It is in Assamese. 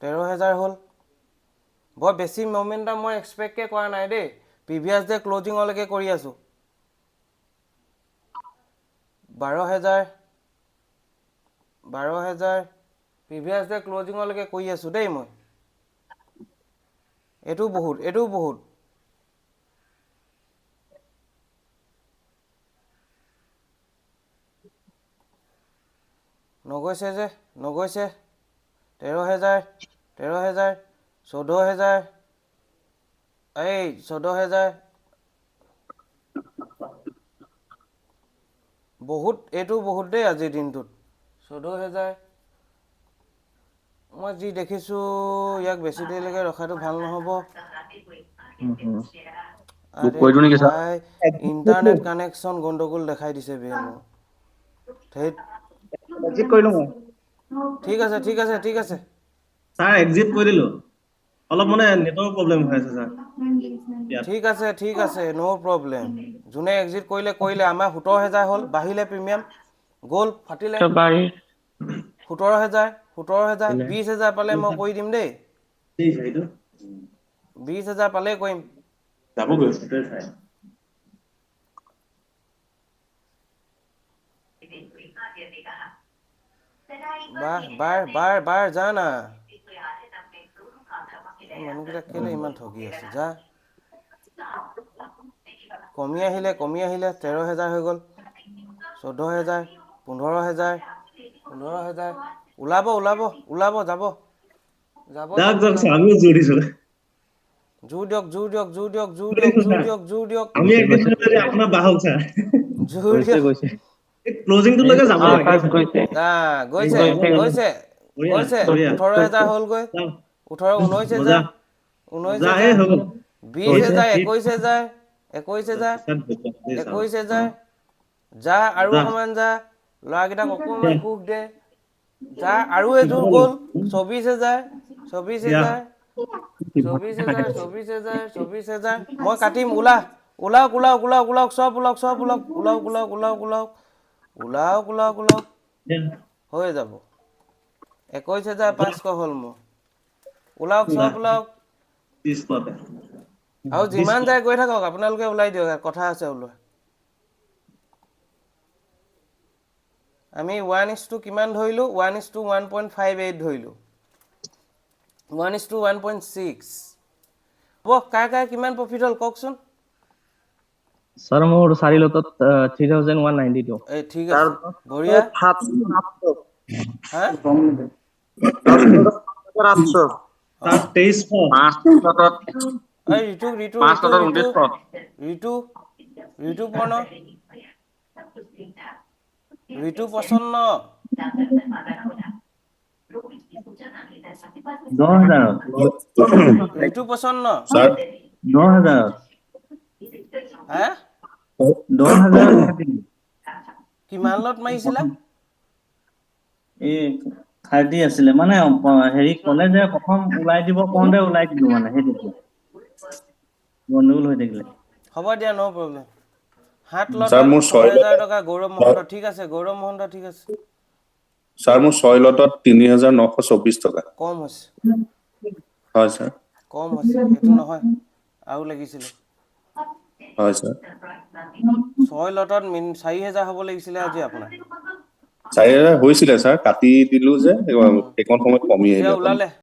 13,000 হ'ল বৰ বেছি মোমেন্টাম মই এক্সপেক্ট কৰা নাই দেই প্ৰিভিয়াছ ডে ক্লোজিংলৈকে কৰি আছো 12,000 প্ৰিভিয়াছ ডে ক্লোজিংলৈকে কৰি আছো দেই মই এটো বহুত নগৈছে 13,000 14,000 এই 14,000 এইটো বহুত দেই আজিৰ দিনটোত 14,000 মই যি দেখিছো ইয়াক বেছি দেৰিলৈকে ৰখাটো ভাল নহ'ব বুক আৰে কৰি দিওঁ নেকি ছাৰ ভাই ইণ্টাৰনেট কানেকশ্যন গণ্ডগোল দেখাই দিছে বে মোৰ ধেত এক্সিট কৰিলো মই ঠিক আছে ছাৰ এক্সিট কৰি দিলো অলপ মানে নেটৱৰ্ক প্ৰব্লেম হৈ আছে ছাৰ ইয়াত ঠিক আছে নো প্ৰব্লেম যোনে এক্সিট কৰিলে আমাৰ 17,000 হ'ল বাঢ়িলে প্ৰিমিয়াম গ'ল ফাটিলে 17,000 20,000 পালে মই কৰি দিম দেই ঠিক আছে এইটো 20,000 পালে কৰিম যাবগৈ সেইটোৱে চাই বাৰ যা না মানুহকেইটা কেলে ইমান ঠগি আছে যা কমি আহিলে 13,000 হৈ গ'ল 14,000 15,000 ওলাব যাব যাওক ছাৰ আমিও জোৰ দিছো জোৰ দিয়ক আমি এক্সিট কৰিলে আপোনাৰ বাহক ছাৰ গৈছে ক্লোজিংটোলৈকে যাব লাগে গৈছে বঢ়িয়া বঢ়িয়া 18,000 হ'লগৈ 18 19,000 মজা মজা এই হৈ গ'ল 20,000 হিট 21,000 যা আৰু অকমান যা ল'ৰাকেইটাক অকমান সুখ দে যা আৰু এযোৰ গ'ল 24,000 মই কাটিম ওলাওক চব ওলাওক হৈ যাব 21,500 হ'ল মোৰ ওলাওক চব ওলাওক আৰু যিমান যায় গৈ থাকক আপোনালোকে ওলাই দিয়ক কথা আছে ওলোৱা আমি 1:1 কিমান ধৰিলো 1:1.58 ধৰিলো 1:1.6 কাৰ কিমান প্ৰফিট হ'ল কওকচোন ছাৰ মোৰ 4 লটত 3,192 এই ঠিক আছে বঢ়িয়া হা 2300 এই ঋতু পৰ্ণ ঋতু প্ৰসন্ন 10,000 ঋতু প্ৰসন্ন ছাৰ 9,000 হা 10,000 কিমান লট মাৰিছিলা এই 30 আছিলে মানে হেৰি কলে যে প্ৰথম ওলাই দিব কওঁতে ওলাই দিলো মানে সেইটো গণ্ডগোল হৈ থাকিলে হ'ব দিয়া নো প্ৰব্লেম 7 ছাৰ লটত মোৰ 6,000 টকা গৌৰৱ মহন্ত ঠিক আছে ছাৰ মোৰ 6 লটত 3,924 টকা কম হৈছে হয় ছাৰ সেইটো নহয় আৰু লাগিছিলে হয় ছাৰ 6 লটত 4,000 হ'ব লাগিছিলে আজি আপোনাৰ 4,000 হৈছিলে ছাৰ কাটি দিলো যে সেইকণ সময়ত কমি এতিয়া আহিলে ওলালে